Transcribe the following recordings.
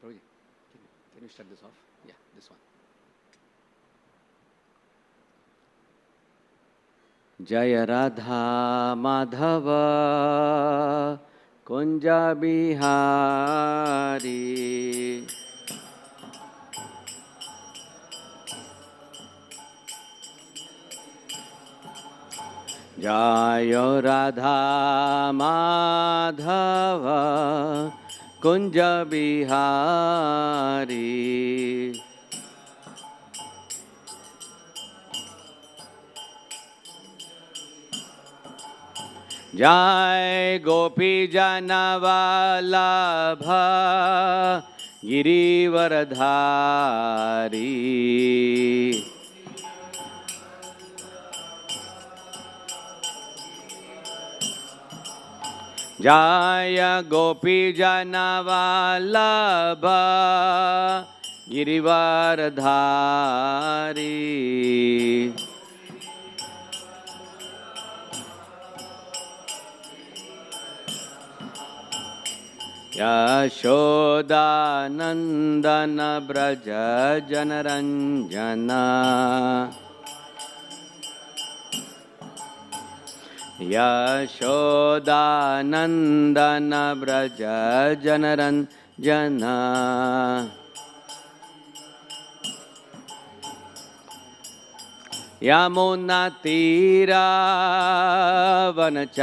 Prabhuji, can you shut this off? Yeah, this one. Jaya Radha Madhava Kunja Bihari Jaya Radha Madhava Kunja Bihari Jai Gopi Janavalabha Girivaradhari Jaya Gopi Janavalabha Girivaradhari Yashoda Nandana Braja Janaranjana Yashoda Nandana Braja Janaranjana Yamuna Tira Vanachari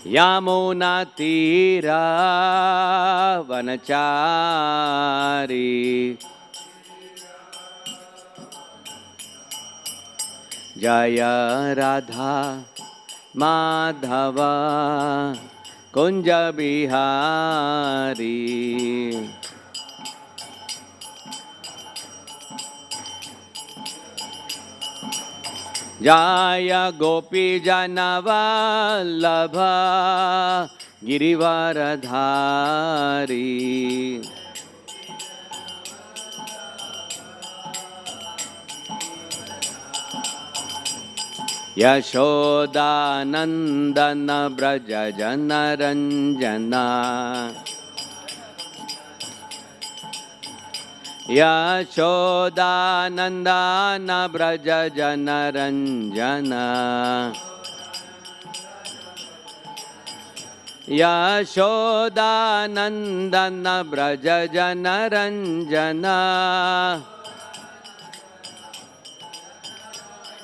Yamuna Tira Vanachari Jaya Radha Madhava Kunja Bihari Jaya Gopi Janavalabha Girivaradhari Yashoda Nandana Braja Janaranjana Yashoda Nandana Braja Janaranjana Yashoda Nandana Braja Janaranjana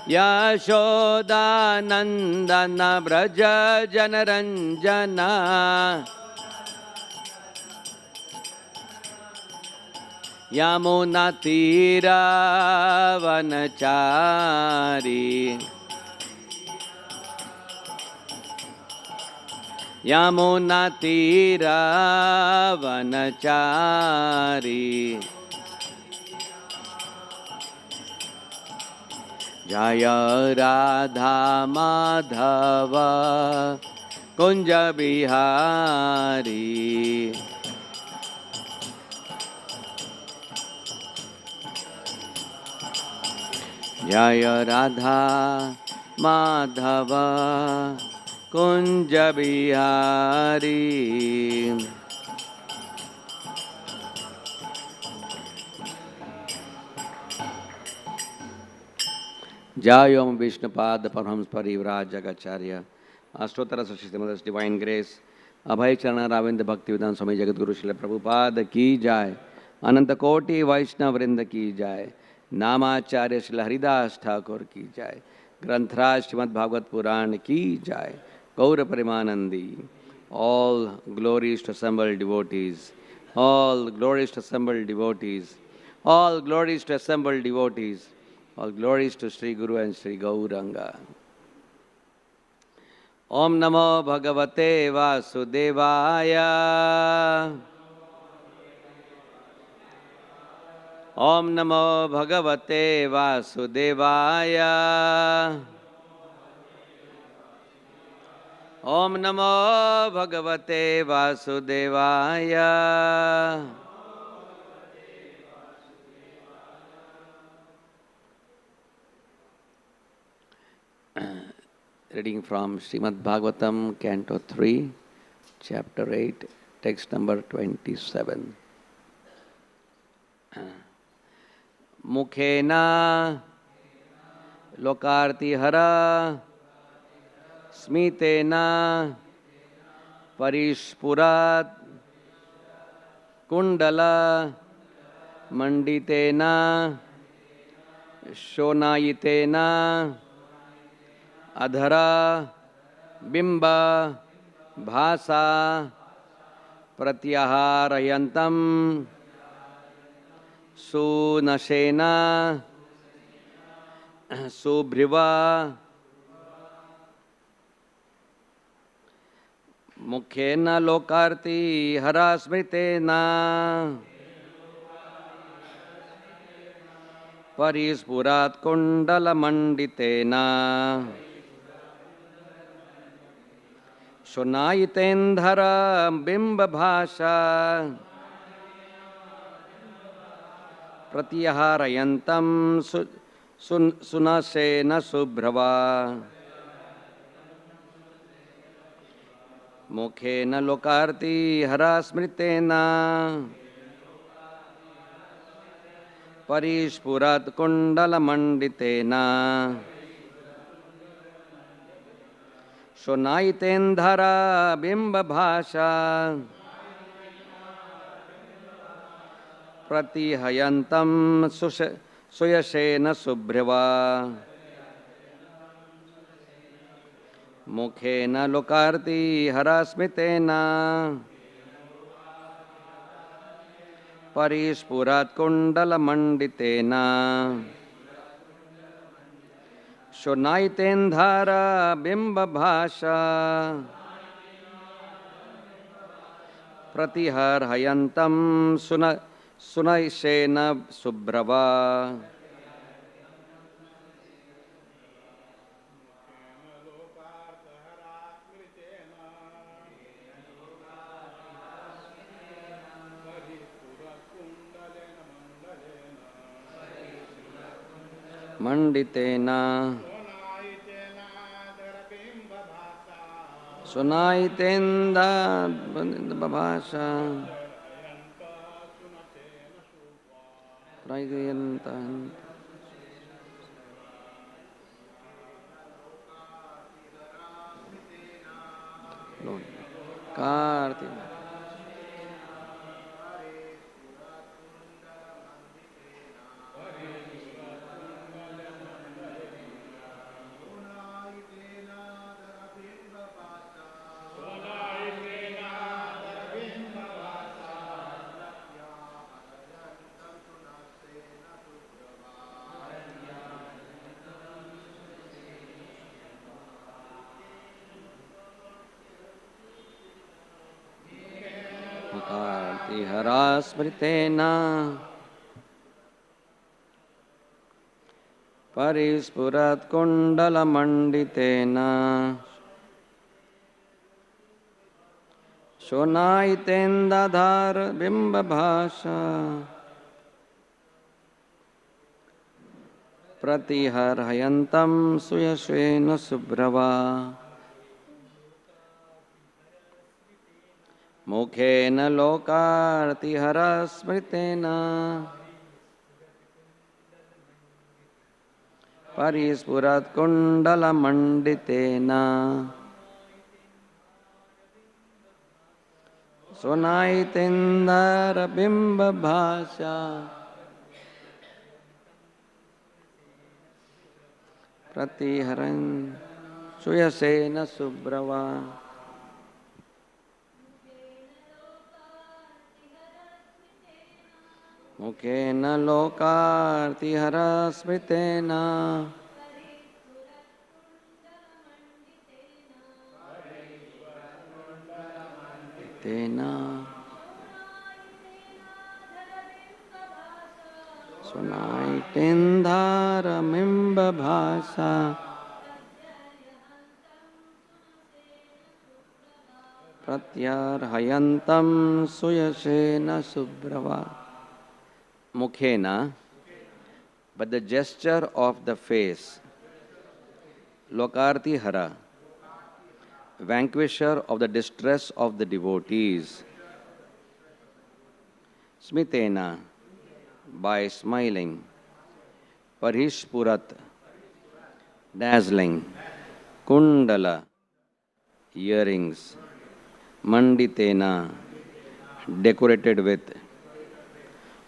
Yashoda Nandana Braja Janaranjana Yamuna Tira Vanachari Yamuna Tira Vanachari Jaya Radha Madhava Kunja Bihari Jaya Radha Madhava Kunja Bihari Jayam Vishnupad Parahams Parivraj Jagacharya Ashtotara Srimad Divine Grace Abhay Charana Ravind Bhakti Vedanta Swami Jagadguru Srila Prabhupada Ki Jai Ananta Koti Vaishnav Vrinda Ki Jai Namacharya Srila Haridas Thakur Ki Jai Granthraj Srimad Bhagavat Puran Ki Jai Gaura Parimanandi All glories to assembled devotees All glories to assembled devotees All glories to assembled devotees All glories to Sri Guru and Sri Gauranga. Om Namo Bhagavate Vasudevaya. Om Namo Bhagavate Vasudevaya. Om Namo Bhagavate Vasudevaya. Reading from Srimad Bhagavatam, Canto 3, Chapter 8, text number 27. Mukhena lokartihara smitena parishpurat kundala manditena shonayitena adhara bimba bhasa pratyaharayantam sunashena subhriva mukhena lokarti harasmitena parispurat kundala manditena shonayitendhara bimba bhasha pratyaharayantam sunasena subhrava mukhena lokarti harasmitena parishpurat kundala manditena shonayitendhara bimba bhasha pratihayantam suyashena subhrava mukhena lokarti harasmitena parishpurat kundala manditena shonayitendhara bimba bhasha pratiharhayantam sunayishena subhrava manditena sunayitenda bhasha prayanta karti harasmitena parispurat kundala manditena shonayitendadhar bimba bhasha pratiharhayantam suyashena subhrava mukhena lokarti harasmitena parispurat kundala manditena sonayitendara bimba bhasha pratiharan suyasena subhrava mukhena lokarti harasmitena tena sunayitendhara bimba bhasha pratyarhayantam suyashena subhrava. Mukhena, but the gesture of the face. Lokarti hara, vanquisher of the distress of the devotees. Smitena, by smiling. Parishpurat, dazzling. Kundala, earrings. Manditena, decorated with.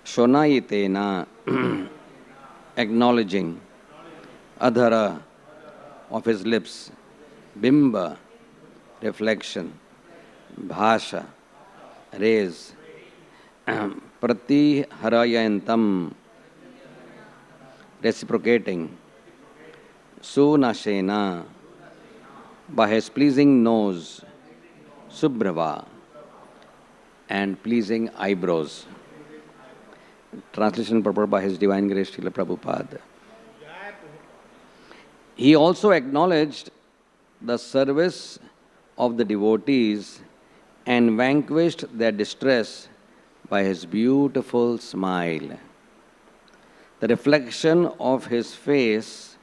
Shonayitena, acknowledging. Adhara, of his lips. Bimba, reflection. Bhasha, rays. Pratiharayantam, reciprocating. Sunashena, by his pleasing nose. Subhrava, and pleasing eyebrows. Translation purport by His Divine Grace Srila Prabhupada. He also acknowledged the service of the devotees and vanquished their distress by his beautiful smile. The reflection of his face,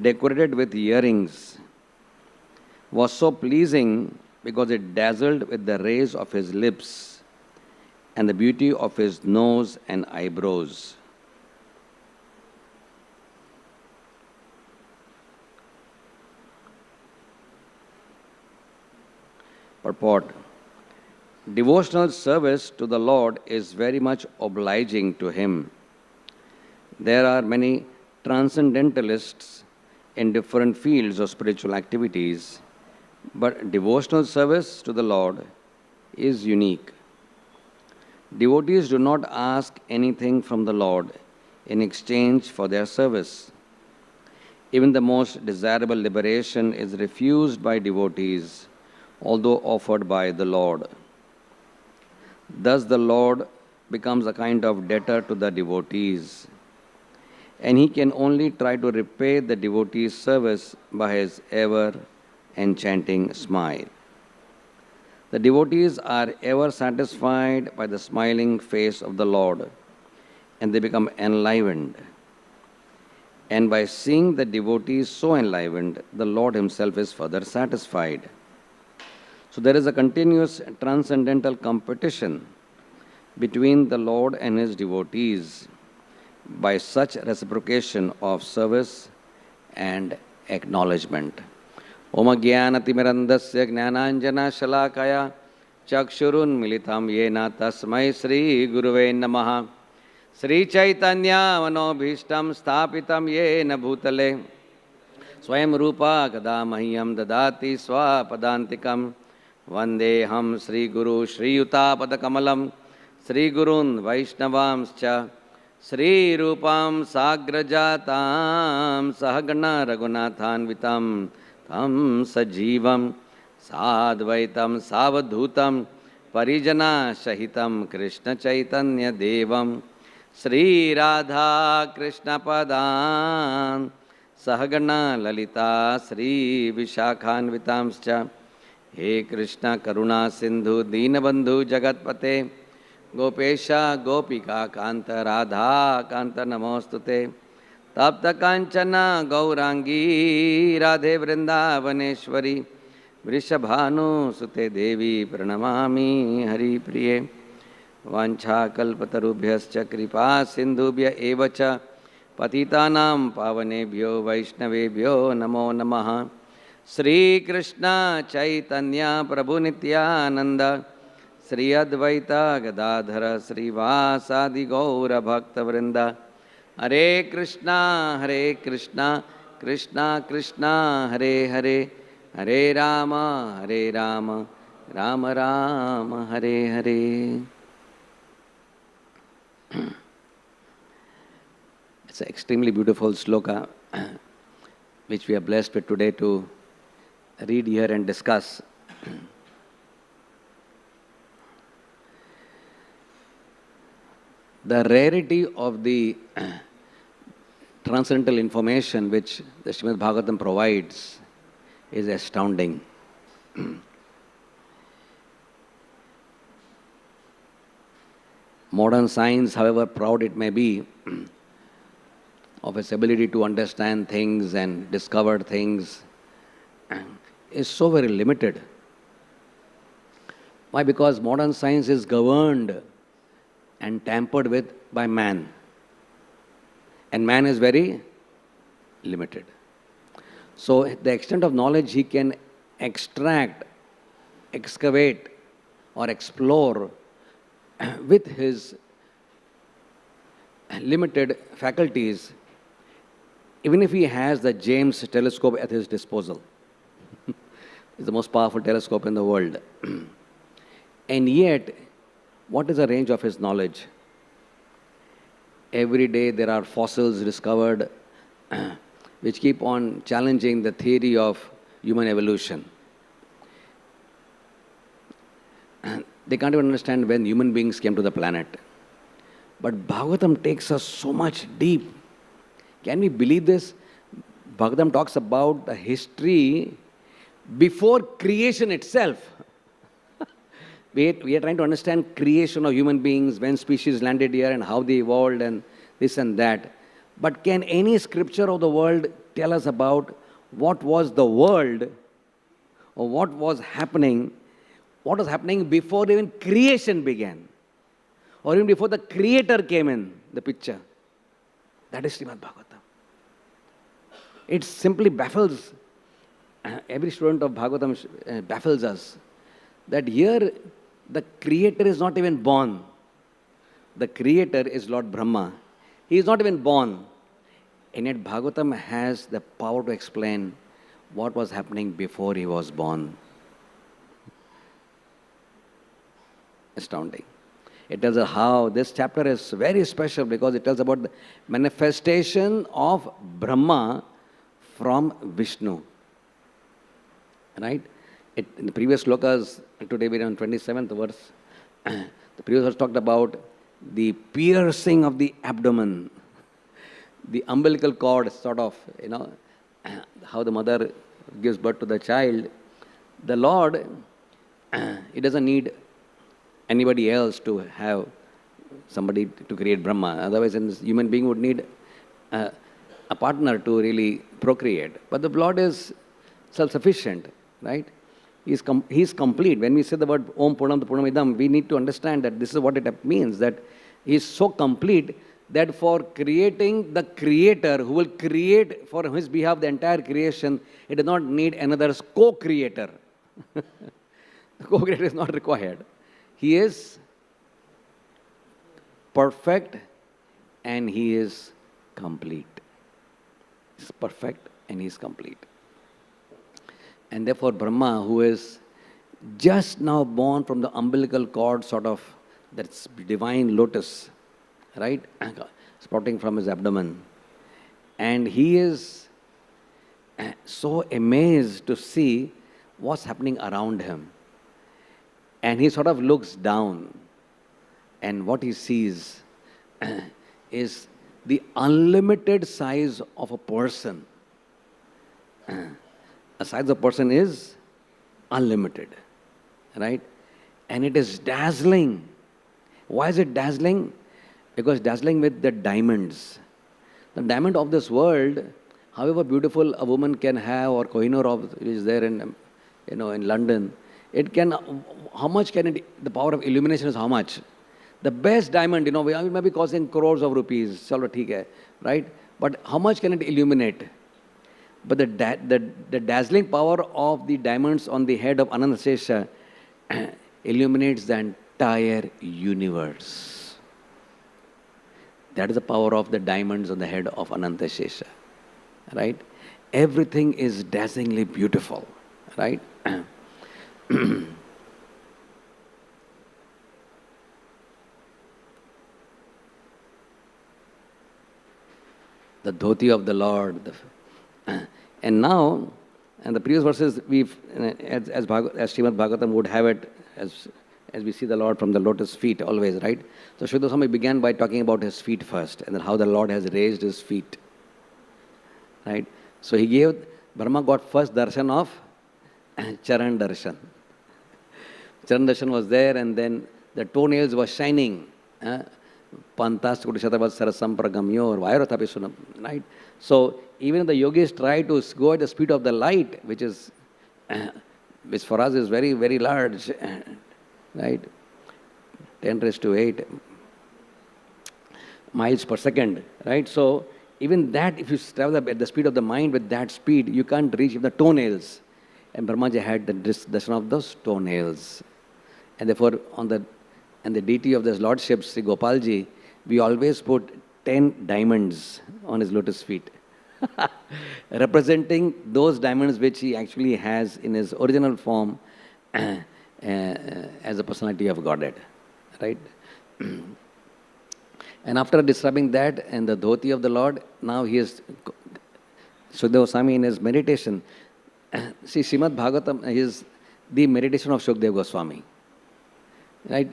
decorated with earrings, was so pleasing because it dazzled with the rays of his lips and the beauty of his nose and eyebrows. Purport. Devotional service to the Lord is very much obliging to Him. There are many transcendentalists in different fields of spiritual activities, but devotional service to the Lord is unique. Devotees do not ask anything from the Lord in exchange for their service. Even the most desirable liberation is refused by devotees, although offered by the Lord. Thus the Lord becomes a kind of debtor to the devotees, and He can only try to repay the devotees' service by His ever-enchanting smile. The devotees are ever satisfied by the smiling face of the Lord, and they become enlivened. And by seeing the devotees so enlivened, the Lord Himself is further satisfied. So there is a continuous transcendental competition between the Lord and His devotees by such reciprocation of service and acknowledgement. Om Jnanatimirandasya Jnananjana Shalakaya Chakshurun Militam Yena Tasmai Sri Guruve Namaha Sri Chaitanya Manobhishtam Sthapitam Yena Bhutale Swayam Rupa Kada Mahyam Dadati Swapadantikam Vandeham Sri Guru Sri Yuta Padakamalam Sri Gurun Vaishnavamscha Sri Rupam Sagrajatam Sahagana Raghunathan Vitam Tam Sajivam Sadvaitam Savadhutam Parijana Shahitam Krishna Chaitanya Devam Sri Radha Krishna Padan Sahagana Lalita Sri Vishakhan Vitamscha He Krishna Karuna Sindhu Deenabandhu Jagatpate Gopesha Gopika Kanta Radha Kanta Namostute Tapta Kanchana Gaurangi Radhe Vrindavaneshwari Vrishabhanu Sute Devi Pranamami Hari Priye Vancha Kalpatarubhyascha Kripa Sindhubhya Evacha Patitanam Pavanebhyo Vaishnavebhyo Namo Namaha Sri Krishna Chaitanya Prabhu Nityananda Sri Advaita Gadadhara Sri Vasadi Gaura Bhakta Vrinda Hare Krishna Krishna Krishna Hare Hare Hare Rama Rama Rama Hare Hare. It's an extremely beautiful sloka which we are blessed with today to read here and discuss. The rarity of the transcendental information which the Srimad Bhagavatam provides is astounding. Modern science, however proud it may be of its ability to understand things and discover things, is so very limited. Why? Because modern science is governed and tampered with by man. And man is very limited. So the extent of knowledge he can extract, excavate, or explore with his limited faculties, even if he has the James telescope at his disposal, it's the most powerful telescope in the world. And yet, what is the range of his knowledge? Every day there are fossils discovered which keep on challenging the theory of human evolution. They can't even understand when human beings came to the planet. But Bhagavatam takes us so much deep. Can we believe this? Bhagavatam talks about the history before creation itself. We are trying to understand creation of human beings, when species landed here and how they evolved and this and that. But can any scripture of the world tell us about what was the world or what was happening before even creation began? Or even before the creator came in the picture? That is Srimad Bhagavatam. It simply baffles, every student of Bhagavatam baffles us, that here the creator is not even born. The creator is Lord Brahma. He is not even born. And yet Bhagavatam has the power to explain what was happening before he was born. Astounding. It tells us how this chapter is very special because it tells about the manifestation of Brahma from Vishnu. Right? In the previous slokas, today we are on 27th verse, the previous verse talked about the piercing of the abdomen, the umbilical cord, sort of, how the mother gives birth to the child. The Lord, he doesn't need anybody else to have somebody to create Brahma. Otherwise, a human being would need a partner to really procreate. But the Lord is self-sufficient, right? He is complete. When we say the word Om Purnam Purnamidam, we need to understand that this is what it means, that he is so complete that for creating the creator who will create for his behalf the entire creation, he does not need another co-creator. The co-creator is not required. He is perfect and he is complete. He is perfect and he is complete. And therefore Brahma, who is just now born from the umbilical cord, sort of, that's divine lotus, right, sprouting from his abdomen. And he is so amazed to see what's happening around him. And he sort of looks down, and what he sees is the unlimited size of a person. The size of a person is unlimited, right? And it is dazzling. Why is it dazzling? Because dazzling with the diamonds. The diamond of this world, however beautiful a woman can have, or Kohinoor is there in London, it can, how much can it, the power of illumination is how much? The best diamond, it may be costing crores of rupees, chalo theek hai, right? But how much can it illuminate? But the dazzling power of the diamonds on the head of Anantashesha illuminates the entire universe. That is the power of the diamonds on the head of Anantashesha, right? Everything is dazzlingly beautiful, right? The dhoti of the Lord. And now, and the previous verses, as Srimad Bhagavatam would have it, as we see the Lord from the lotus feet always, right? So Shuddha Swami began by talking about his feet first, and then how the Lord has raised his feet, right? So Brahma got first darshan of Charan darshan. Charan darshan was there, and then the toenails were shining. Pantas Kudishatavat Sarasam Pragamyo or Vairatapisunam, right? So even if the yogis try to go at the speed of the light, which is which for us is very, very large, right? 10 raised to 8 miles per second, right? So even that, if you travel at the speed of the mind with that speed, you can't reach even the toenails. And Brahmaji had the darshan of those toenails. And therefore, and the deity of this Lordship, Sri Gopalji, we always put 10 diamonds on his lotus feet, representing those diamonds which he actually has in his original form as a personality of Godhead, right? And after describing that and the dhoti of the Lord, now he is, Sukadeva Goswami in his meditation, see, Srimad Bhagavatam is the meditation of Sukadeva Goswami, right?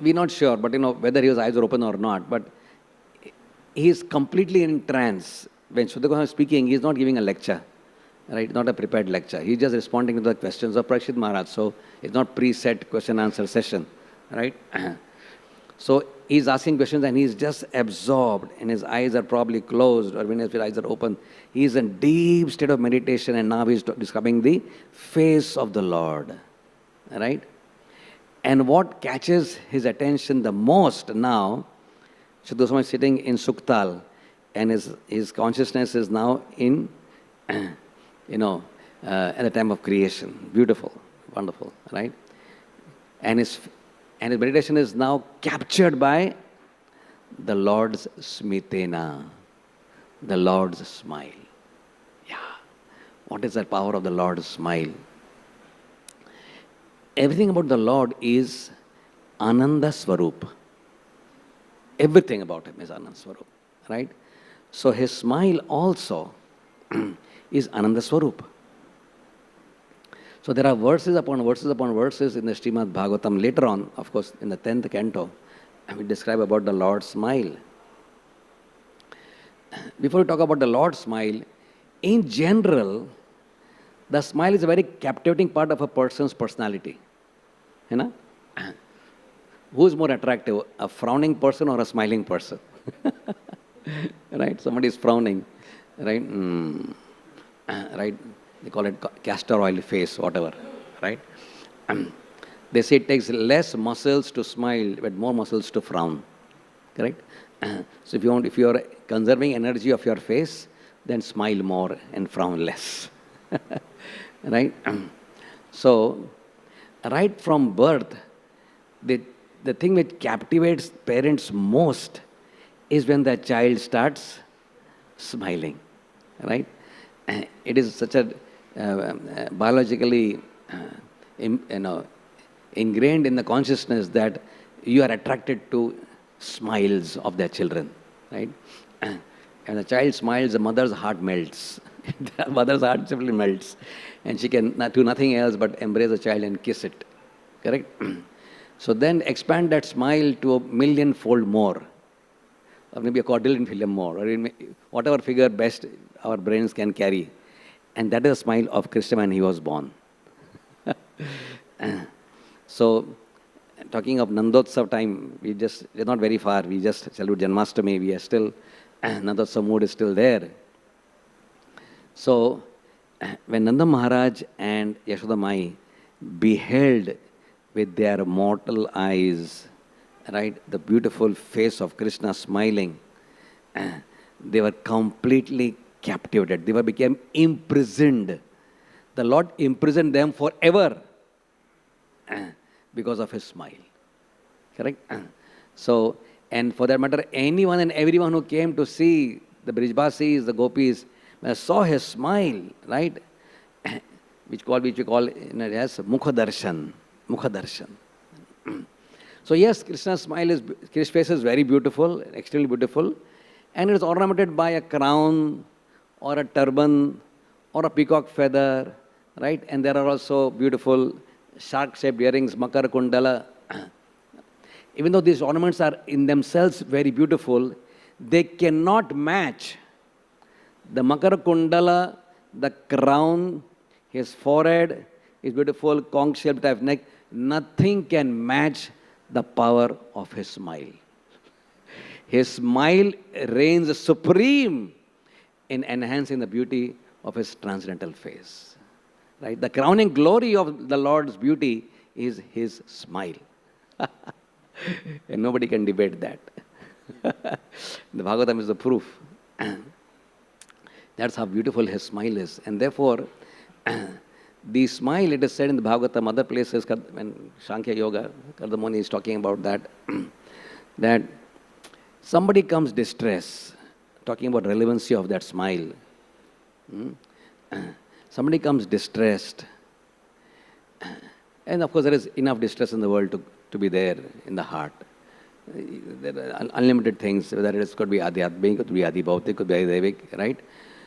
We're not sure, but whether his eyes are open or not, but he is completely in trance. When Sukadeva Goswami is speaking, he is not giving a lecture, right? Not a prepared lecture. He's just responding to the questions of Parikshit Maharaj. So it's not preset question-answer session, right? So he's asking questions and he's just absorbed and his eyes are probably closed, or when his eyes are open, he's in deep state of meditation, and now he's describing the face of the Lord, right? And what catches his attention the most now, Sukadeva Goswami is sitting in Suktal, and his consciousness is now in, at the time of creation. Beautiful, wonderful, right? And his meditation is now captured by the Lord's smitena, the Lord's smile. Yeah. What is that power of the Lord's smile? Everything about the Lord is Ananda Swarup. Everything about him is Ananda Swarup, right? So his smile also is Ananda Swarup. So there are verses upon verses upon verses in the Srimad Bhagavatam. Later on, of course, in the 10th canto, we describe about the Lord's smile. Before we talk about the Lord's smile, in general, the smile is a very captivating part of a person's personality. You know? Who is more attractive, a frowning person or a smiling person? Right? Somebody is frowning, right? Right? They call it castor oil face, whatever, right? They say it takes less muscles to smile, but more muscles to frown, correct? So if you are conserving energy of your face, then smile more and frown less, right? So, right from birth, the thing which captivates parents most is when the child starts smiling, right? It is such a biologically ingrained in the consciousness that you are attracted to smiles of their children, right? And the child smiles, the mother's heart melts. The mother's heart simply melts. And she can do nothing else but embrace the child and kiss it, correct? So then expand that smile to 1,000,000-fold more, or maybe 250,000,000 more, or whatever figure best our brains can carry. And that is the smile of Krishna when he was born. So, talking of Nandotsav time, we're not very far. We just celebrate Janmashtami. We are still, Nandotsav mood is still there. So, when Nanda Maharaj and Yashoda Mai beheld with their mortal eyes, right, the beautiful face of Krishna smiling, they were completely captivated. They became imprisoned. The Lord imprisoned them forever because of his smile. Correct? So, and for that matter, anyone and everyone who came to see the Brijbasis, the Gopis, saw his smile, right? Which we call as Mukha Darshan. Mukha Darshan. So yes, Krishna's face is very beautiful, extremely beautiful, and it is ornamented by a crown or a turban or a peacock feather, right? And there are also beautiful shark-shaped earrings, Makar Kundala. Even though these ornaments are in themselves very beautiful, they cannot match the Makar Kundala, the crown, his forehead, his beautiful conch-shaped type neck. Nothing can match the power of his smile. His smile reigns supreme in enhancing the beauty of his transcendental face. Right? The crowning glory of the Lord's beauty is his smile. And nobody can debate that. The Bhagavatam is the proof. That's how beautiful his smile is. And therefore, the smile, it is said in the Bhagavatam, other places, when Sankhya Yoga, Kardamoni is talking about that, that somebody comes distress, talking about relevancy of that smile. Somebody comes distressed. And of course, there is enough distress in the world to be there in the heart. There are unlimited things, whether it could be adhyatmik, could be adhibhautik, could be adhivik, right?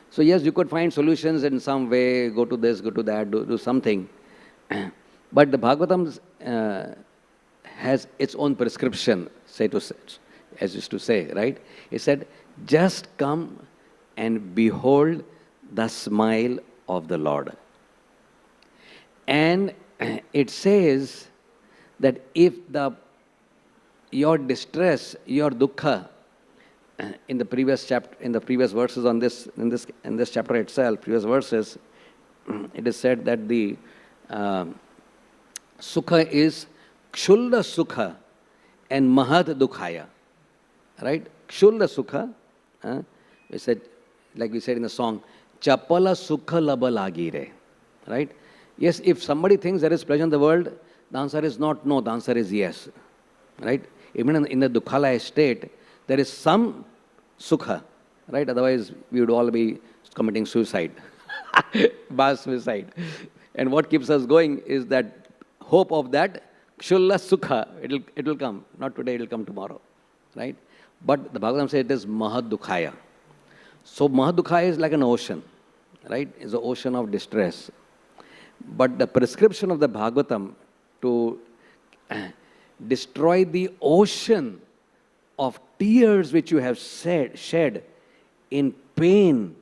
So yes, you could find solutions in some way, go to this, go to that, do something. But the Bhagavatam has its own prescription, as used to say, right? It said, just come and behold the smile of the Lord. And it says that if your distress, your dukkha, in the previous chapter, in the previous verses on this, in this chapter itself, previous verses, it is said that the sukha is kshulla sukha and mahad dukhaya, right? Kshulla sukha, we said, like we said in the song, chapala sukha laba lagire, right? Yes, if somebody thinks there is pleasure in the world, the answer is not no, the answer is yes, right? Even in the dukhalaya state, there is some sukha, right? Otherwise, we would all be committing suicide, mass suicide. And what keeps us going is that hope of that kshulla sukha. It will come. Not today, it will come tomorrow, right? But the Bhagavatam says it is mahad dukhaya. So mahad dukhaya is like an ocean, right? It's an ocean of distress. But the prescription of the Bhagavatam to destroy the ocean of tears which you have shed in pain,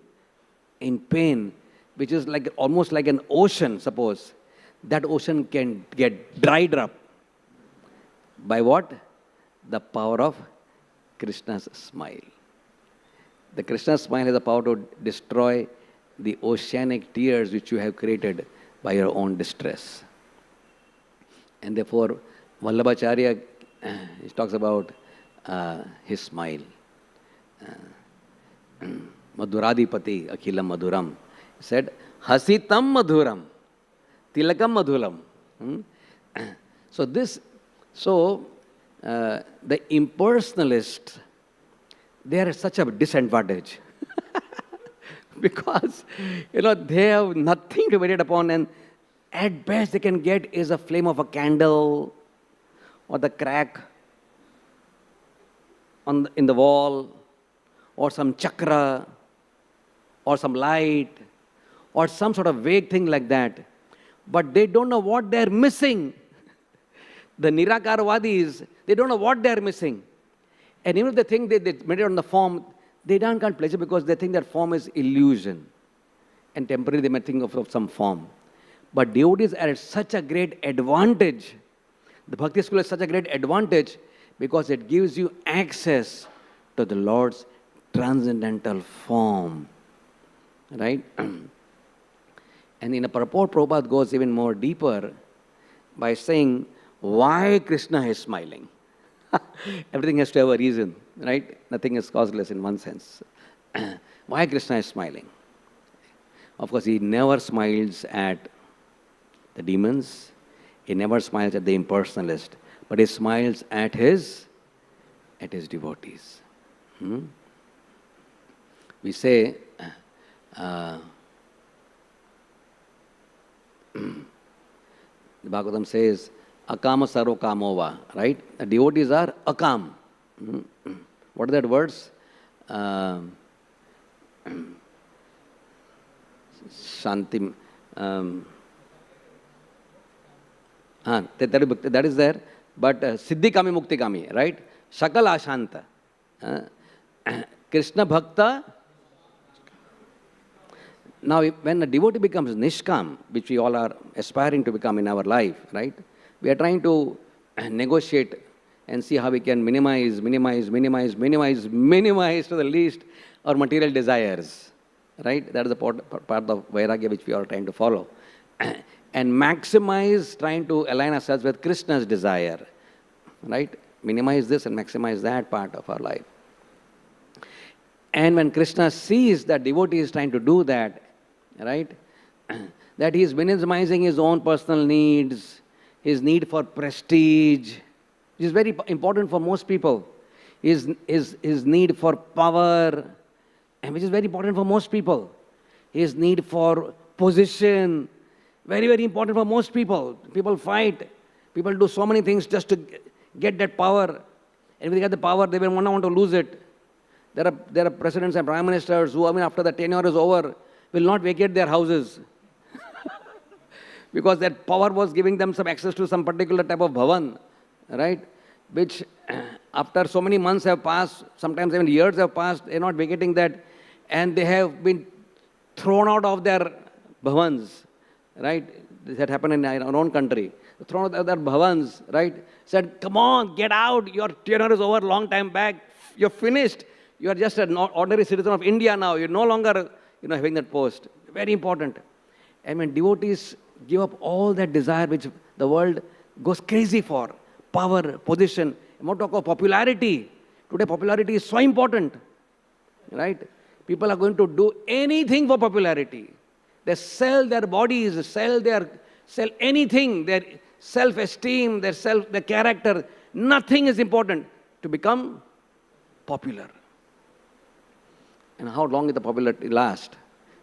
which is like almost like an ocean, suppose, that ocean can get dried up. By what? The power of Krishna's smile. The Krishna smile has the power to destroy the oceanic tears which you have created by your own distress. And therefore, Vallabhacharya, he talks about his smile. Madhuradipati akhilam madhuram. He said, hasitam madhuram, tilakam madhuram. The impersonalists, they are at such a disadvantage. Because, they have nothing to meditate upon, and at best they can get is a flame of a candle or the crack in the wall, or some chakra, or some light, or some sort of vague thing like that. But they don't know what they're missing. The Nirakarvadis, they don't know what they're missing. And even if they think they meditate on the form, they can't pleasure because they think that form is illusion. And temporarily they may think of some form. But devotees are at such a great advantage. The Bhakti School is such a great advantage because it gives you access to the Lord's transcendental form. Right? And in a purport, Prabhupada goes even more deeper by saying why Krishna is smiling. Everything has to have a reason, right? Nothing is causeless in one sense. Why Krishna is smiling? Of course, he never smiles at the demons. He never smiles at the impersonalist. But he smiles at his devotees. We say, the Bhagavatam says, akama sarva kamova, right? The devotees are akam. What are that words? Shantim. That is there. But siddhi kami mukti kami, right? Shakal ashanta. Krishna bhakta. Now, when a devotee becomes nishkam, which we all are aspiring to become in our life, right? We are trying to negotiate and see how we can minimize to the least our material desires, right? That is the part of Vairagya which we are trying to follow. And maximize trying to align ourselves with Krishna's desire, right? Minimize this and maximize that part of our life. And when Krishna sees that devotee is trying to do that, right, that he is minimizing his own personal needs, his need for prestige, which is very important for most people, his need for power, and which is very important for most people, his need for position, very, very important for most people. People fight, people do so many things just to get that power, and if they get the power, they will not want to lose it. There are presidents and prime ministers who, after the tenure is over, will not vacate their houses because that power was giving them some access to some particular type of bhavan, right? Which after so many months have passed, sometimes even years have passed, they are not vacating that, and they have been thrown out of their bhavans, right? This had happened in our own country. Thrown out of their bhavans, right? Said, come on, get out, your tenure is over long time back, you're finished. You are just an ordinary citizen of India now. You're no longer, having that post. Very important. And when devotees give up all that desire which the world goes crazy for, power, position, I'm not talking about popularity. Today popularity is so important, right? People are going to do anything for popularity. They sell their bodies, sell anything, their self-esteem, their character. Nothing is important to become popular. And how long will the popularity last?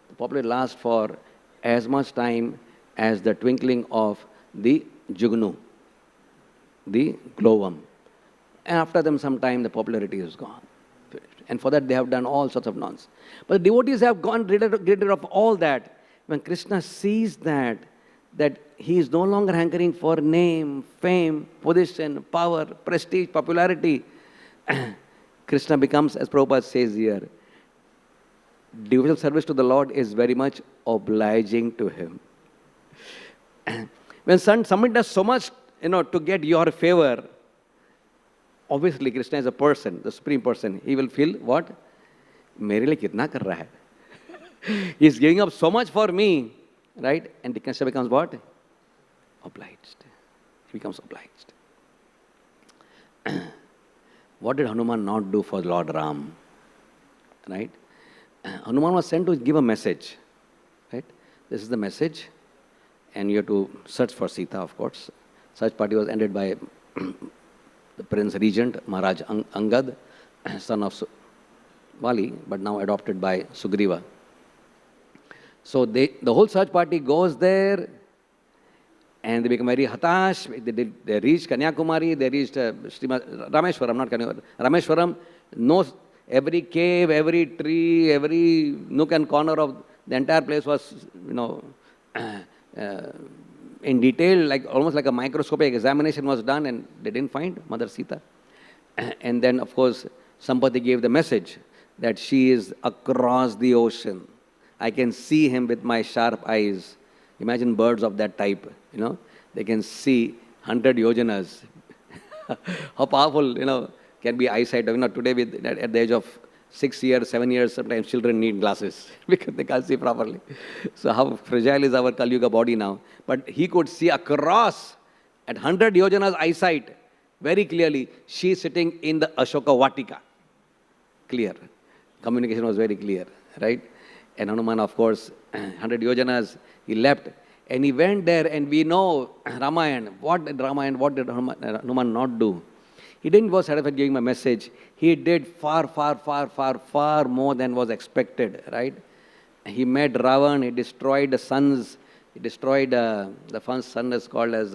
The popularity lasts for as much time as the twinkling of the Jugnu, the glowworm. And after them some time the popularity is gone. And for that they have done all sorts of nonsense. But the devotees have gone rid of all that. When Krishna sees that he is no longer hankering for name, fame, position, power, prestige, popularity, Krishna becomes, as Prabhupada says here, devotional service to the Lord is very much obliging to him. When somebody does so much, to get your favor, obviously Krishna is a person, the supreme person. He will feel what? Mere liye kitna kar raha hai? He is giving up so much for me, right? And Krishna becomes what? Obliged. He becomes obliged. What did Hanuman not do for Lord Ram? Right? Hanuman was sent to give a message, right? This is the message, and you have to search for Sita, of course. Search party was ended by the Prince Regent, Maharaj Angad, son of Vali, but now adopted by Sugriva. So the whole search party goes there, and they become very hatash. They reach Kanyakumari, they reached Srimad, Rameshwaram, not Kanyakumari, Rameshwaram, knows every cave, every tree, every nook and corner of the entire place was, in detail, almost like a microscopic examination was done, and they didn't find Mother Sita. And then, of course, somebody gave the message that she is across the ocean. I can see him with my sharp eyes. Imagine birds of that type, they can see 100 yojanas. How powerful, can be eyesight. Today at the age of 6 years, 7 years, sometimes children need glasses because they can't see properly. So how fragile is our Kali Yuga body now? But he could see across at 100 yojanas eyesight very clearly. She is sitting in the Ashoka Vatika. Clear. Communication was very clear, right? And Hanuman, of course, 100 yojanas, he left. And he went there, and we know Ramayana. What did Hanuman not do? He didn't go satisfied giving my message. He did far, far, far, far, far more than was expected, right? He met Ravan, he destroyed the sons. He destroyed, the first son is called as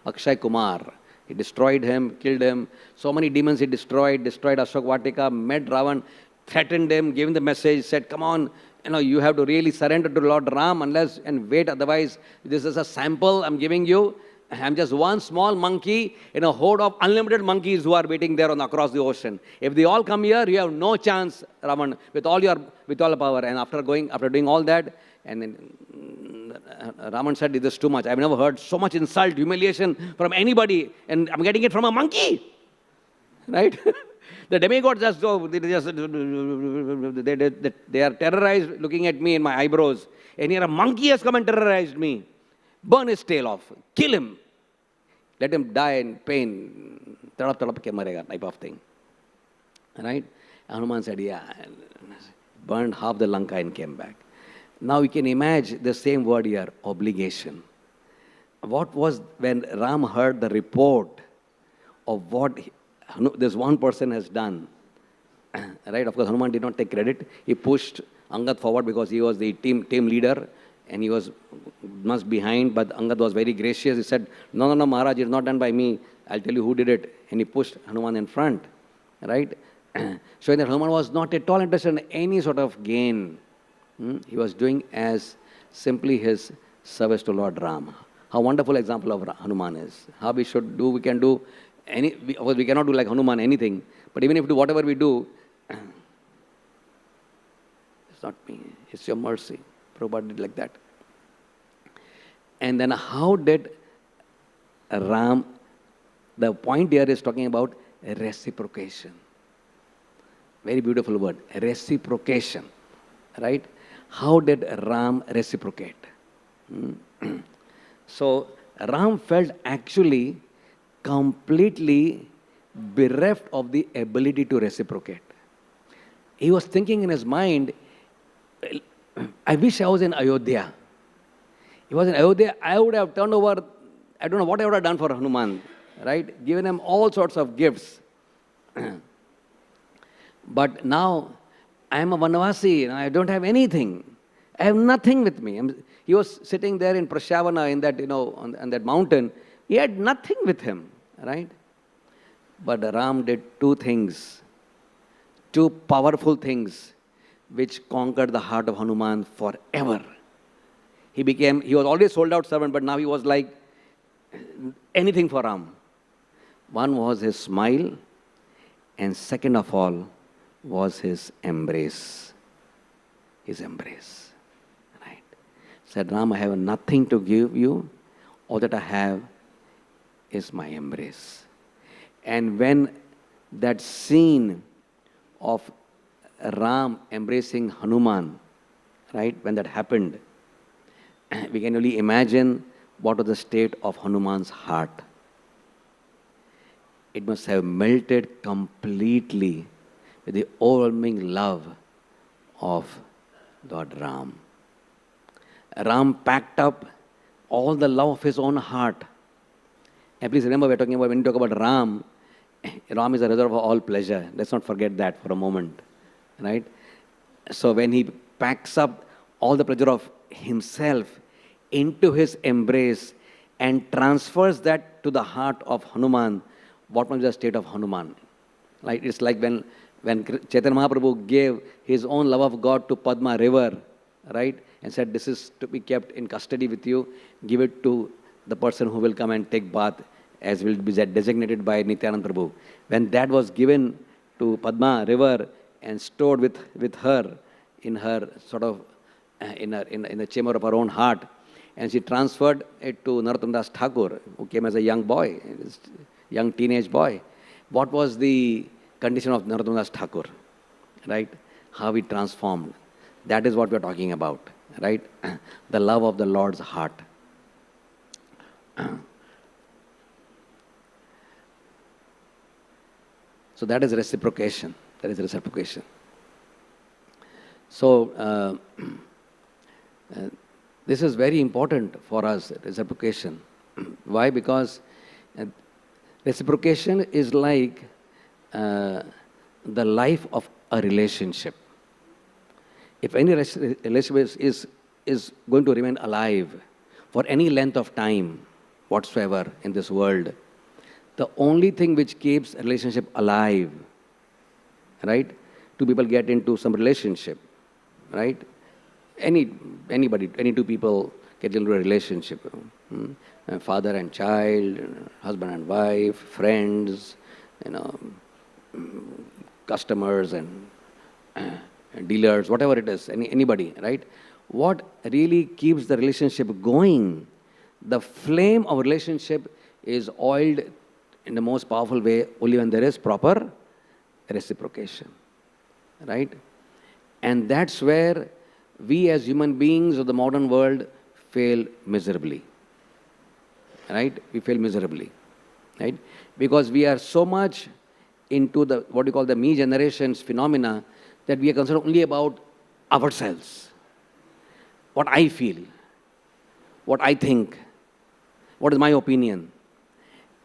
Akshay Kumar. He destroyed him, killed him. So many demons he destroyed Ashok Vatika, met Ravan, threatened him, gave him the message, said, come on, you have to really surrender to Lord Ram and wait, otherwise this is a sample I'm giving you. I'm just one small monkey in a horde of unlimited monkeys who are waiting there across the ocean. If they all come here, you have no chance, Raman, with all the power. And after doing all that, and then Raman said, this is too much. I've never heard so much insult, humiliation from anybody, and I'm getting it from a monkey, right? The demigods just go, they are terrorized looking at me in my eyebrows. And here a monkey has come and terrorized me. Burn his tail off. Kill him. Let him die in pain. Tadap tadap ke marega type of thing. Right? Hanuman said, yeah. Burned half the Lanka and came back. Now you can imagine the same word here, obligation. What was when Ram heard the report of what this one person has done? Right? Of course, Hanuman did not take credit. He pushed Angad forward because he was the team leader and he was much behind. But Angad was very gracious. He said, no, Maharaj, it's not done by me. I'll tell you who did it. And he pushed Hanuman in front. Right? Showing that Hanuman was not at all interested in any sort of gain. He was doing as simply his service to Lord Ram. How wonderful example of Hanuman is. How we should do, we can do of course we cannot do like Hanuman anything, but even if we do whatever we do, it's not me, it's your mercy. Prabhupada did like that. And then how did Ram, the point here is talking about reciprocation. Very beautiful word, reciprocation. Right? How did Ram reciprocate? So Ram felt actually completely bereft of the ability to reciprocate. He was thinking in his mind, I wish I was in Ayodhya. He was in Ayodhya, I would have turned over, I don't know what I would have done for Hanuman, right? Given him all sorts of gifts. But now, I am a Vanavasi, I don't have anything. I have nothing with me. He was sitting there in Prashavana, in that, on that mountain. He had nothing with him, right? But Ram did two things, two powerful things, which conquered the heart of Hanuman forever. He was already sold out servant, but now he was like anything for Ram. One was his smile, and second of all was his embrace. His embrace. Right? Said, Ram, I have nothing to give you. All that I have is my embrace. And when that scene of Ram embracing Hanuman, right, when that happened, we can only imagine what was the state of Hanuman's heart. It must have melted completely with the overwhelming love of Lord Ram. Ram packed up all the love of his own heart. And please remember, we're talking about, when you talk about Ram, Ram is a reservoir of all pleasure. Let's not forget that for a moment. Right? So when he packs up all the pleasure of himself into his embrace and transfers that to the heart of Hanuman, what must be the state of Hanuman? Right? It's like when Chaitanya Mahaprabhu gave his own love of God to Padma river, right? And said, this is to be kept in custody with you. Give it to the person who will come and take bath, as will be designated by Nityananda Prabhu. When that was given to Padma river and stored with her in her sort of, in the chamber of her own heart, and she transferred it to Narottam Das Thakur, who came as a young boy, young teenage boy. What was the condition of Narottam Das Thakur? Right? How he transformed. That is what we are talking about. Right? The love of the Lord's heart. So that is reciprocation. That is reciprocation. So this is very important for us, reciprocation. Why? Because reciprocation is like the life of a relationship. If any relationship is going to remain alive for any length of time whatsoever in this world, the only thing which keeps a relationship alive, right? Two people get into some relationship, right? Anybody, any two people get into a relationship. Father and child, husband and wife, friends, customers and dealers, whatever it is, anybody, right? What really keeps the relationship going? The flame of relationship is oiled in the most powerful way only when there is proper reciprocation, right? And that's where we as human beings of the modern world fail miserably, right? We fail miserably, right? Because we are so much into the, what you call the me generations phenomena, that we are concerned only about ourselves, what I feel, what I think, what is my opinion.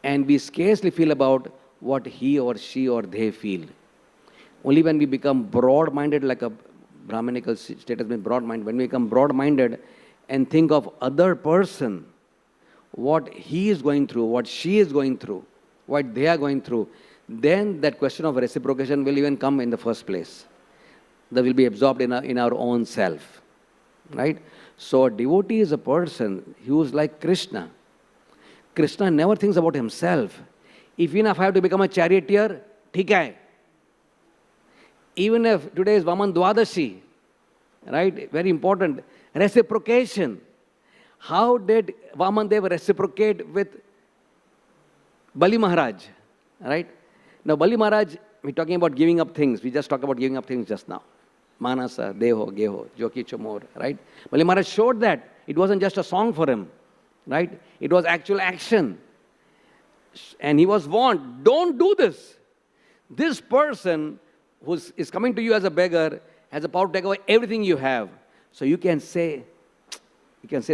And we scarcely feel about what he or she or they feel. Only when we become broad-minded, like a Brahminical state has been broad-minded, when we become broad-minded and think of other person, what he is going through, what she is going through, what they are going through, then that question of reciprocation will even come in the first place. That will be absorbed in our own self, right? So a devotee is a person who is like Krishna. Krishna never thinks about himself. Even if I have to become a charioteer, theek hai. Even if today is Vaman Dwadashi, right? Very important. Reciprocation. How did Vaman Dev reciprocate with Bali Maharaj, right? Now Bali Maharaj, we're talking about giving up things. We just talked about giving up things just now. Manasa, Deho, Geho, Joki Chamor, right? Bali Maharaj showed that it wasn't just a song for him, right? It was actual action. And he was warned, don't do this. This person who is coming to you as a beggar has the power to take away everything you have. So you can say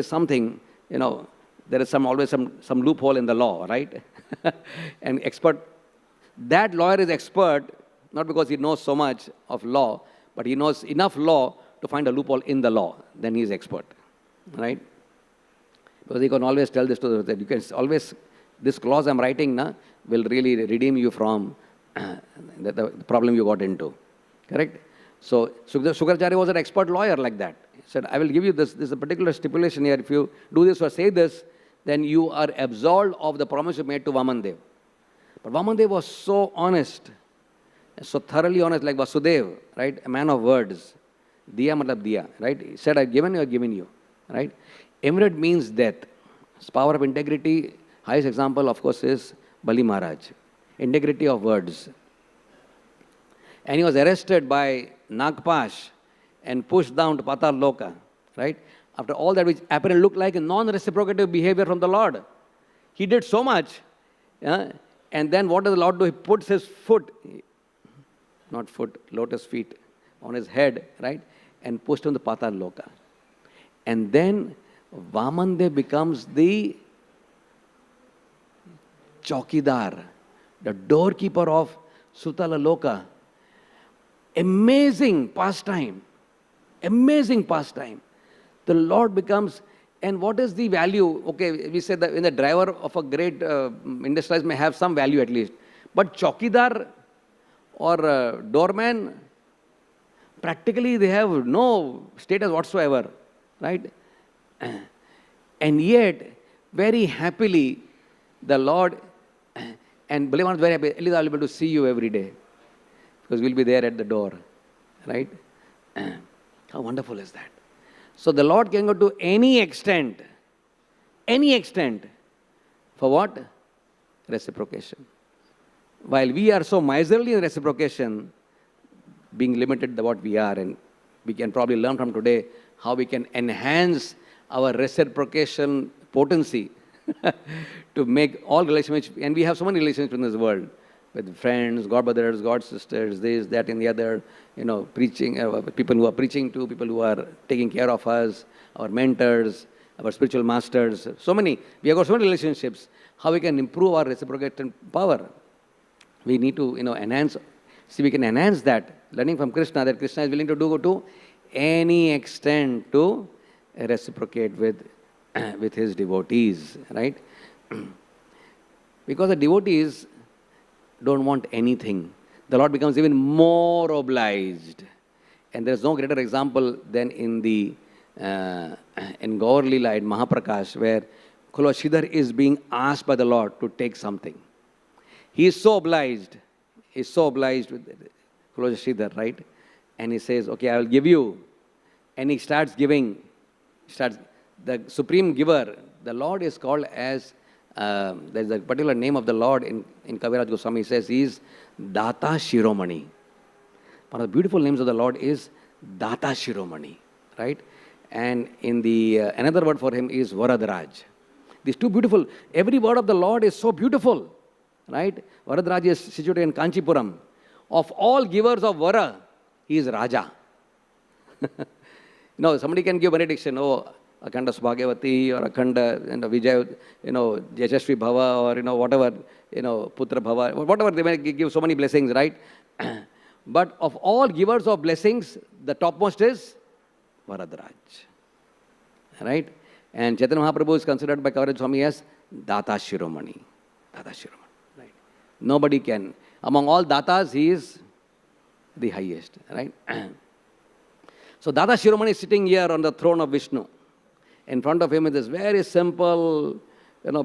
something, there is always some loophole in the law, right? And that lawyer is expert, not because he knows so much of law, but he knows enough law to find a loophole in the law. Then he is expert, right? Because he can always tell this to that you can always, this clause I'm writing will really redeem you from the problem you got into, correct? So Shukracharya was an expert lawyer like that. He said, I will give you this is a particular stipulation here. If you do this or say this, then you are absolved of the promise you made to Vamandev. But Vamandev was so honest, so thoroughly honest, like Vasudev, right? A man of words. Diya matlab diya, right? He said, I've given you, I've given you, right? Emirate means death. It's power of integrity. Highest example, of course, is Bali Maharaj. Integrity of words. And he was arrested by Nagpash and pushed down to Patal Loka, right? After all that, which apparently looked like a non-reciprocative behavior from the Lord. He did so much, and then what does the Lord do? He puts his foot, not foot, lotus feet, on his head, right? And pushed him to Patal Loka. And then Vamandev becomes the Chaukidar, the doorkeeper of Sutala Loka. Amazing pastime. Amazing pastime. The Lord becomes, and what is the value? Okay, we said that when the driver of a great industrialist may have some value at least. But Chaukidar or doorman, practically they have no status whatsoever, right? And yet, very happily, the Lord, and Baliman is very happy, at least I'll be able to see you every day, because we'll be there at the door, right? How wonderful is that? So the Lord can go to any extent, for what? Reciprocation. While we are so miserly in reciprocation, being limited to what we are, and we can probably learn from today how we can enhance our reciprocation potency to make all relationships, and we have so many relationships in this world, with friends, God brothers, God sisters, this, that, and the other, preaching, people who are preaching to, people who are taking care of us, our mentors, our spiritual masters, so many. We have got so many relationships. How we can improve our reciprocation power? We need to, enhance. See, we can enhance that, learning from Krishna, that Krishna is willing to go to any extent to reciprocate with his devotees, right? Because the devotees don't want anything. The Lord becomes even more obliged. And there is no greater example than in Gaur Leela, in Mahaprakash, where Kulashidhar is being asked by the Lord to take something. He is so obliged. He is so obliged with Kulashidhar, right? And he says, okay, I will give you. And he starts giving. The supreme giver, the Lord is called as there's a particular name of the Lord in Kaviraj Goswami. He says he is Data Shiromani. One of the beautiful names of the Lord is Data Shiromani, right? And in the another word for him is Varadraj. These two beautiful, every word of the Lord is so beautiful, right? Varadraj is situated in Kanchipuram. Of all givers of Vara, he is Raja. Somebody can give benediction, Akhanda Bhagavati or Akhanda Vijay, Jashashvi Bhava or whatever, Putra Bhava, whatever, they may give so many blessings, right? But of all givers of blessings, the topmost is Varadraj, right? And Chaitanya Mahaprabhu is considered by Kaviraj Swami as Data Shiromani. Data Shiromani, right? Nobody can. Among all Datas, he is the highest, right? So Data Shiromani is sitting here on the throne of Vishnu. In front of him is this very simple,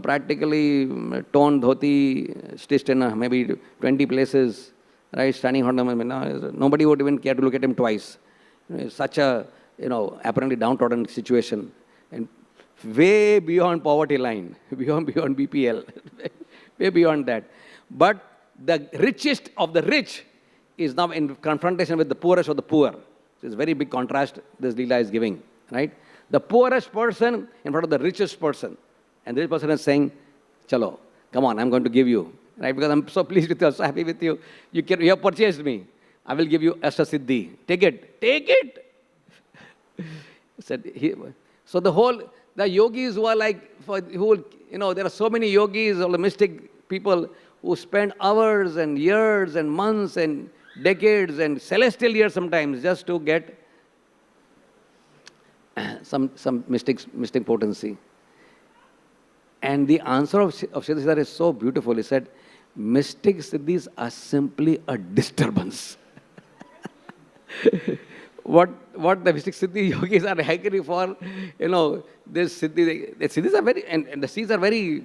practically torn dhoti, stitched in maybe 20 places, right? Standing on him. Nobody would even care to look at him twice. Such a, apparently downtrodden situation. And way beyond poverty line, beyond BPL, way beyond that. But the richest of the rich is now in confrontation with the poorest of the poor. It's a very big contrast this Leela is giving, right? The poorest person in front of the richest person. And the rich person is saying, Chalo, come on, I'm going to give you, right? Because I'm so pleased with you, so happy with you. You have purchased me. I will give you Ashtasiddhi. Take it. Take it. So the yogis who are like, there are so many yogis, all the mystic people who spend hours and years and months and decades and celestial years sometimes just to get some mystic potency. And the answer of Siddhar is so beautiful. He said, mystic siddhis are simply a disturbance. What the mystic siddhi yogis are hankering for, this siddhi, the siddhis are very, and the siddhis are very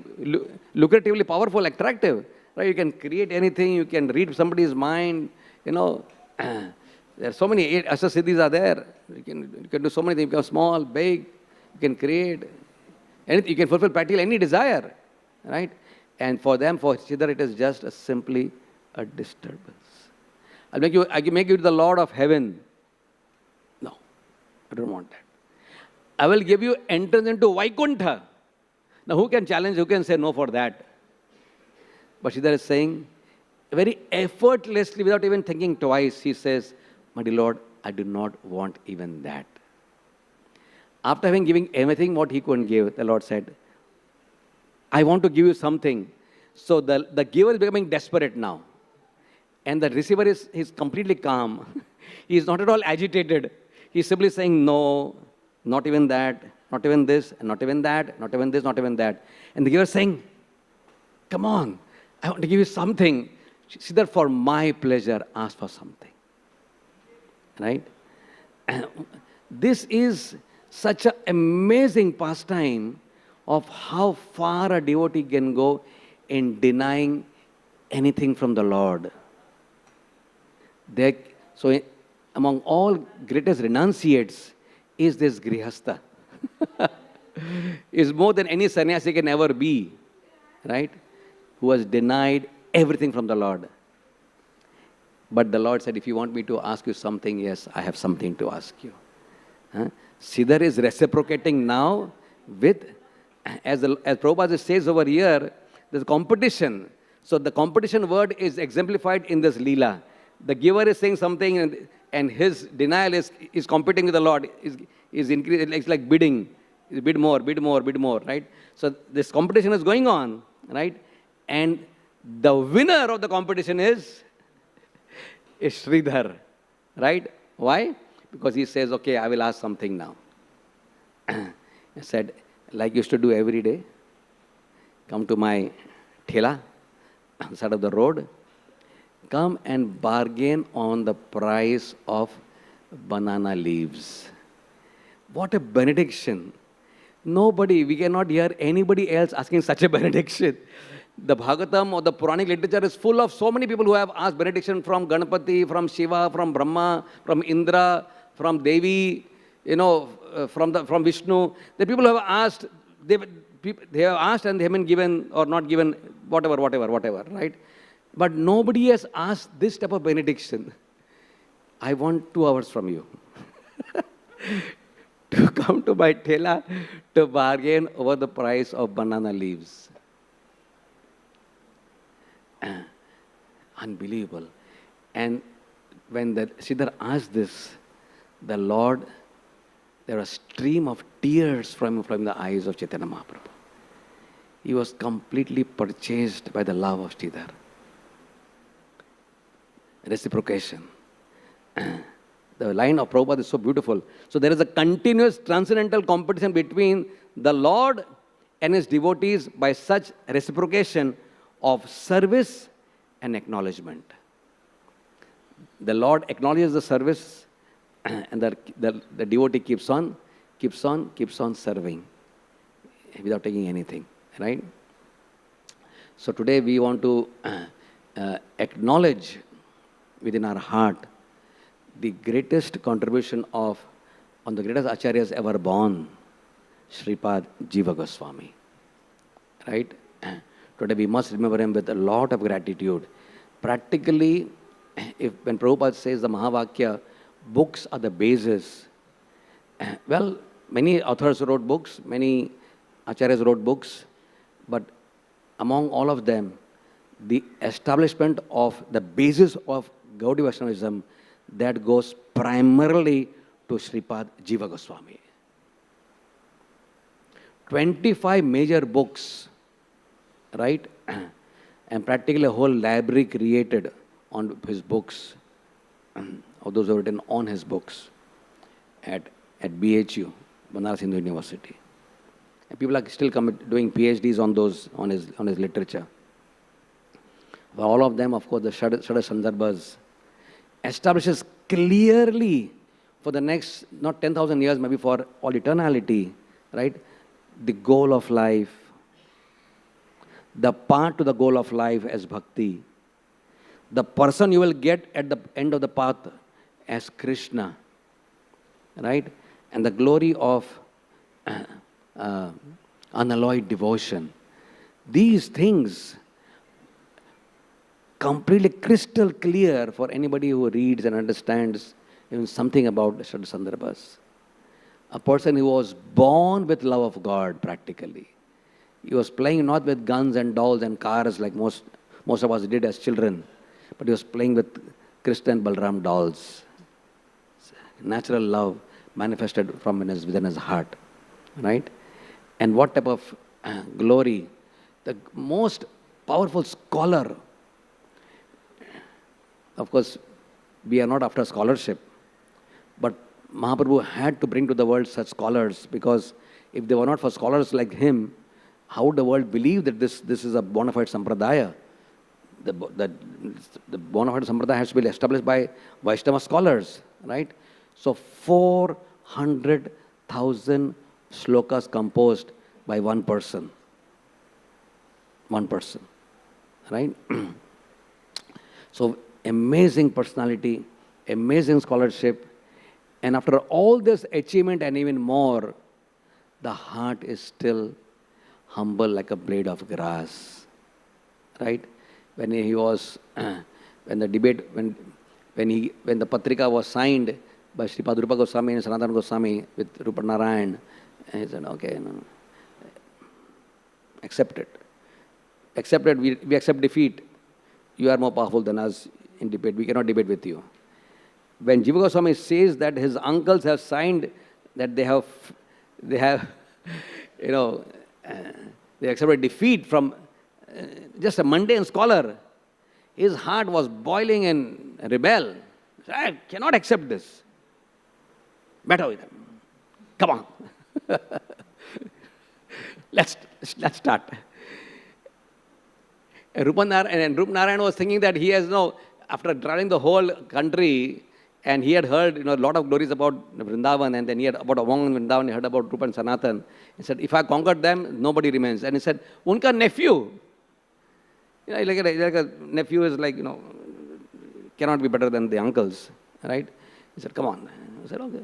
lucratively powerful, attractive. Right? You can create anything, you can read somebody's mind, there are so many Ashtasiddhis are there. You can do so many things. You can small, big, you can create anything, you can fulfill practically any desire, right? And for them, for Siddhar, it is just simply a disturbance. I can make you the Lord of heaven. No, I don't want that. I will give you entrance into Vaikuntha. Now, who can challenge, who can say no for that? But Siddhar is saying, very effortlessly, without even thinking twice, he says, my dear Lord, I do not want even that. After having given everything what he couldn't give, the Lord said, I want to give you something. So the giver is becoming desperate now. And the receiver is completely calm. He is not at all agitated. He is simply saying, no, not even that, not even this, not even that, not even this, not even that. And the giver is saying, come on, I want to give you something. Siddhar, for my pleasure, ask for something. Right? And this is such an amazing pastime of how far a devotee can go in denying anything from the Lord. So among all greatest renunciates is this Grihastha. Is more than any sannyasi can ever be, right? Who has denied everything from the Lord. But the Lord said, if you want me to ask you something, yes, I have something to ask you. Siddhar is reciprocating now with, as Prabhupada says over here, there's competition. So the competition word is exemplified in this Leela. The giver is saying something and his denial is competing with the Lord, is increasing. It's like bidding. Bid more, bid more, bid more, right? So this competition is going on, right? And the winner of the competition is Sridhar, right? Why? Because he says, okay, I will ask something now. He said, like you used to do every day, come to my thela on the side of the road, come and bargain on the price of banana leaves. What a benediction. Nobody, we cannot hear anybody else asking such a benediction. The Bhagavatam or the Puranic literature is full of so many people who have asked benediction from Ganapati, from Shiva, from Brahma, from Indra, from Devi, from Vishnu. The people who have asked, they have asked and they have been given or not given, whatever, right? But nobody has asked this type of benediction. I want 2 hours from you to come to my tela to bargain over the price of banana leaves. Unbelievable. And when the Siddhar asked this, the Lord, there was a stream of tears from the eyes of Chaitanya Mahaprabhu. He was completely purchased by the love of Sridhar. Reciprocation. The line of Prabhupada is so beautiful. So there is a continuous transcendental competition between the Lord and his devotees by such reciprocation of service and acknowledgement. The Lord acknowledges the service and the devotee keeps on serving without taking anything, right? So today we want to acknowledge within our heart the greatest contribution of one of the greatest acharyas ever born, Sripad Jiva Goswami, right? Today we must remember him with a lot of gratitude. Practically, when Prabhupada says the Mahavakya, books are the basis. Well, many authors wrote books, many acharyas wrote books, but among all of them, the establishment of the basis of Gaudiya Vaishnavism, that goes primarily to Sripad Jiva Goswami. 25 major books, right? And practically a whole library created on his books, or those who are written on his books at BHU, Banaras Hindu University. And people are still doing PhDs on his literature. But all of them, of course, the Shada Sandarbhas establishes clearly for the next, not 10,000 years, maybe for all eternality, right? The goal of life, the path to the goal of life as bhakti, the person you will get at the end of the path as Krishna, right? And the glory of unalloyed devotion. These things completely crystal clear for anybody who reads and understands even something about the Shada Sandarbhas. A person who was born with love of God practically. He was playing not with guns and dolls and cars like most of us did as children, but he was playing with Krishna and Balram dolls. Natural love manifested from within his heart, right? And what type of glory. The most powerful scholar. Of course, we are not after scholarship, but Mahaprabhu had to bring to the world such scholars, because if they were not for scholars like him, how would the world believe that this is a bona fide sampradaya? The bona fide sampradaya has to be established by Vaishnava scholars, right? So 400,000 slokas composed by one person. One person, right? So amazing personality, amazing scholarship, and after all this achievement and even more, the heart is still humble like a blade of grass, right? When he was, when the Patrika was signed by Sripad Rupa Goswami and Sanatana Goswami with Rupa Narayan, and he said, okay, no, accept it. Accept it, we accept defeat. You are more powerful than us in debate. We cannot debate with you. When Jiva Goswami says that his uncles have signed that they have they accepted defeat from just a mundane scholar, his heart was boiling and rebel. I cannot accept this. Better with him. Come on. Let's start. Rupa Narayan was thinking that he has after traveling the whole country, and he had heard a lot of glories about Vrindavan, and then he had about Avang and Vrindavan, he heard about Rupa and Sanatan. He said, if I conquered them, nobody remains. And he said, Unka nephew. Like a nephew is cannot be better than the uncles, right? He said, come on. I said, okay.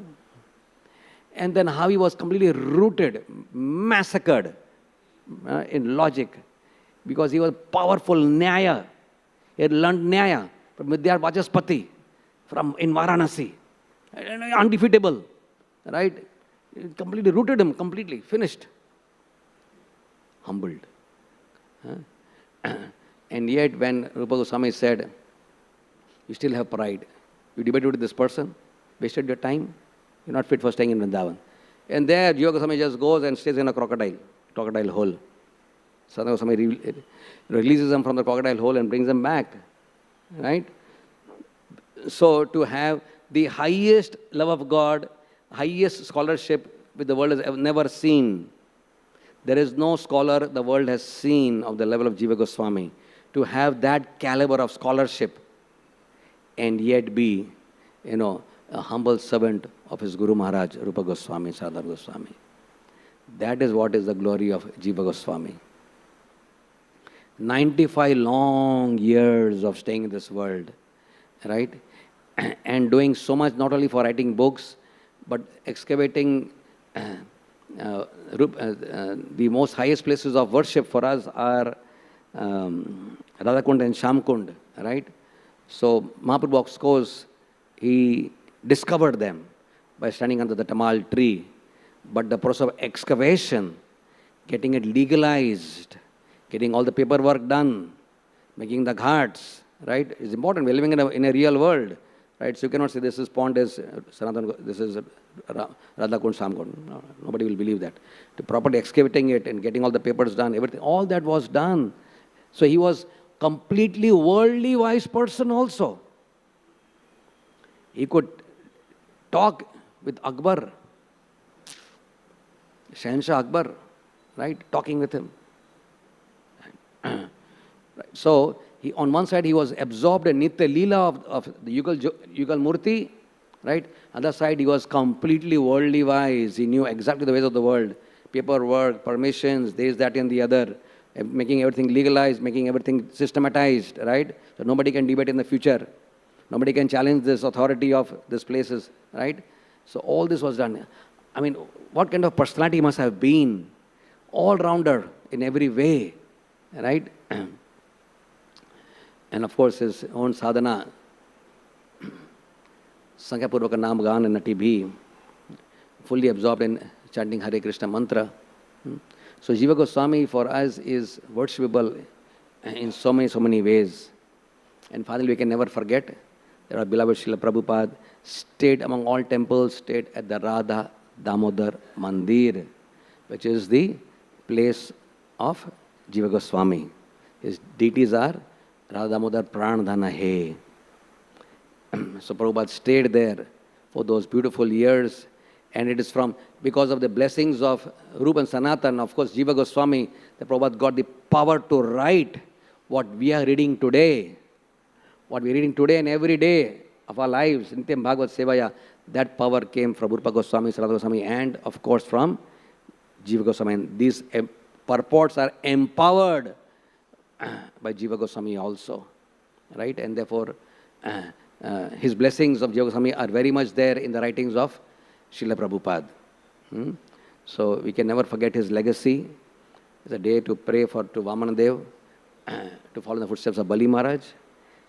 And then how he was completely rooted, massacred in logic, because he was powerful Nyaya. He had learned Nyaya from Vidyar Vachaspati, from in Varanasi. And undefeatable, right? It completely rooted him, completely, finished. Humbled. And yet when Rupa Goswami said, you still have pride. You debated with this person, wasted your time, you're not fit for staying in Vrindavan. And there, Jiva Goswami just goes and stays in a crocodile hole. Sadhana Goswami releases them from the crocodile hole and brings them back. Right? So, to have the highest love of God, highest scholarship which the world has never seen. There is no scholar the world has seen of the level of Jiva Goswami. To have that caliber of scholarship and yet be, a humble servant of his Guru Maharaj, Rupa Goswami, Sadhana Goswami. That is what is the glory of Jiva Goswami. 95 long years of staying in this world, right? And doing so much, not only for writing books, but excavating the most highest places of worship for us are Radhakund and Shamkund, right? So Mahaprabhu, of course, he discovered them by standing under the tamal tree. But the process of excavation, getting it legalized, getting all the paperwork done, making the ghats, right, is important. We're living in a real world, right? So you cannot say this is pond is Sanatan, this is Radhakund, Shamkund. No, nobody will believe that. To properly excavating it and getting all the papers done, everything, all that was done. So he was completely worldly wise person also. He could talk with Akbar, Shahanshah Akbar, right, talking with him. Right. So, on one side he was absorbed in Nitya Leela of the Yugal Murti, right? Other side he was completely worldly wise. He knew exactly the ways of the world. Paperwork, permissions, this, that and the other. Making everything legalized, making everything systematized, right? So nobody can debate in the future. Nobody can challenge this authority of these places, right? So all this was done. I mean, what kind of personality he must have been? All-rounder in every way, right? And of course his own sadhana, Sankhya Purvaka Naam Gan and Nati Bhi, fully absorbed in chanting Hare Krishna mantra. So Jiva Goswami for us is worshipable in so many ways. And finally we can never forget that our beloved Srila Prabhupada stayed among all temples, stayed at the Radha Damodar Mandir, which is the place of Jiva Goswami. His deities are Radha Damodar Pranadhana He. So Prabhupada stayed there for those beautiful years, and it is because of the blessings of Rupa and Sanatan, of course Jiva Goswami, that Prabhupada got the power to write what we are reading today. What we are reading today and every day of our lives, Nityam Bhagavad Sevaya, that power came from Rupa Goswami, Radha Goswami, and of course from Jiva Goswami. And these purports are empowered by Jiva Goswami also, right? And therefore, his blessings of Jiva Goswami are very much there in the writings of Srila Prabhupada. So we can never forget his legacy. It's a day to pray to Vamanadev, to follow in the footsteps of Bali Maharaj,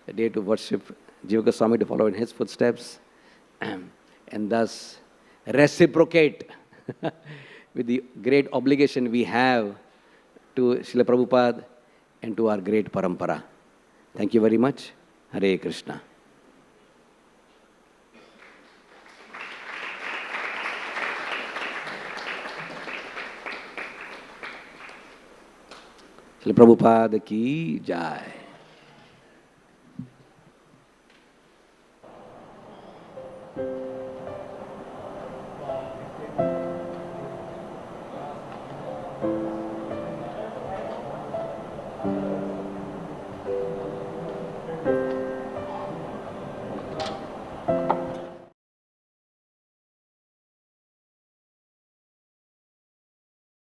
a day to worship Jiva Goswami, to follow in his footsteps, and thus reciprocate with the great obligation we have to Srila Prabhupada and to our great parampara. Thank you very much. Hare Krishna. Srila Prabhupada ki jai.